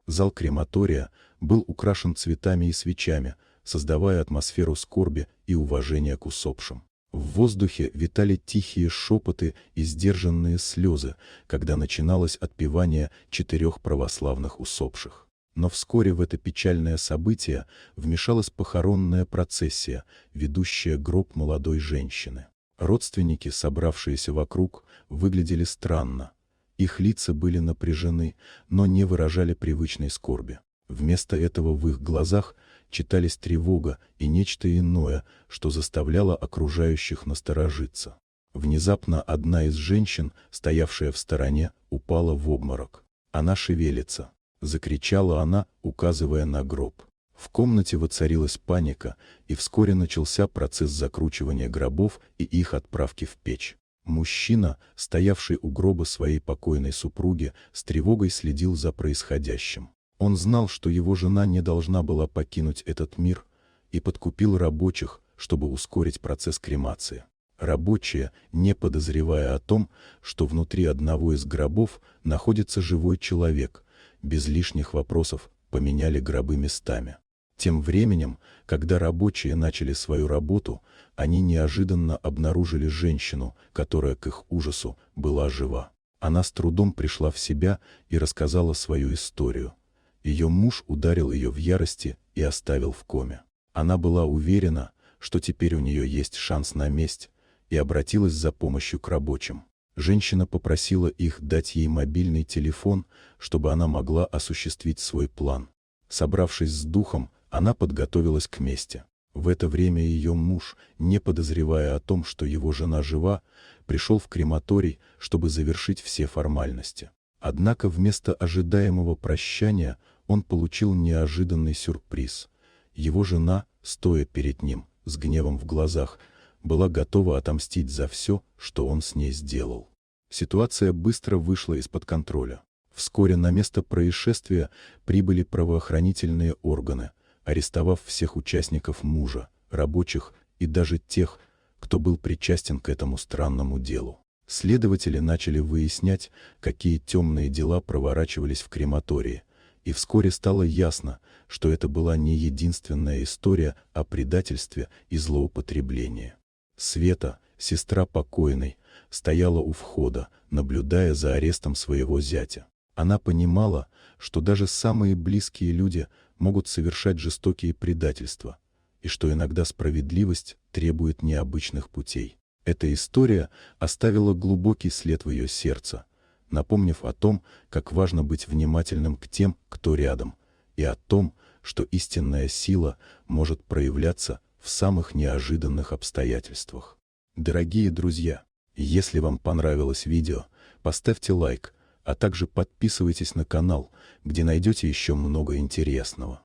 Зал крематория был украшен цветами и свечами, создавая атмосферу скорби и уважения к усопшим. В воздухе витали тихие шепоты и сдержанные слезы, когда начиналось отпевание 4 православных усопших. Но вскоре в это печальное событие вмешалась похоронная процессия, ведущая гроб молодой женщины. Родственники, собравшиеся вокруг, выглядели странно. Их лица были напряжены, но не выражали привычной скорби. Вместо этого в их глазах читались тревога и нечто иное, что заставляло окружающих насторожиться. Внезапно одна из женщин, стоявшая в стороне, упала в обморок. «Она шевелится!» — закричала она, указывая на гроб. В комнате воцарилась паника, и вскоре начался процесс закручивания гробов и их отправки в печь. Мужчина, стоявший у гроба своей покойной супруги, с тревогой следил за происходящим. Он знал, что его жена не должна была покинуть этот мир, и подкупил рабочих, чтобы ускорить процесс кремации. Рабочие, не подозревая о том, что внутри одного из гробов находится живой человек, без лишних вопросов поменяли гробы местами. Тем временем, когда рабочие начали свою работу, они неожиданно обнаружили женщину, которая к их ужасу была жива. Она с трудом пришла в себя и рассказала свою историю. Ее муж ударил ее в ярости и оставил в коме. Она была уверена, что теперь у нее есть шанс на месть, и обратилась за помощью к рабочим. Женщина попросила их дать ей мобильный телефон, чтобы она могла осуществить свой план. Собравшись с духом, она подготовилась к мести. В это время ее муж, не подозревая о том, что его жена жива, пришел в крематорий, чтобы завершить все формальности. Однако вместо ожидаемого прощания он получил неожиданный сюрприз. Его жена, стоя перед ним, с гневом в глазах, была готова отомстить за все, что он с ней сделал. Ситуация быстро вышла из-под контроля. Вскоре на место происшествия прибыли правоохранительные органы, арестовав всех участников мужа, рабочих и даже тех, кто был причастен к этому странному делу. Следователи начали выяснять, какие темные дела проворачивались в крематории, и вскоре стало ясно, что это была не единственная история о предательстве и злоупотреблении. Света, сестра покойной, стояла у входа, наблюдая за арестом своего зятя. Она понимала, что даже самые близкие люди могут совершать жестокие предательства, и что иногда справедливость требует необычных путей. Эта история оставила глубокий след в ее сердце, напомнив о том, как важно быть внимательным к тем, кто рядом, и о том, что истинная сила может проявляться в самых неожиданных обстоятельствах. Дорогие друзья, если вам понравилось видео, поставьте лайк, а также подписывайтесь на канал, где найдете еще много интересного.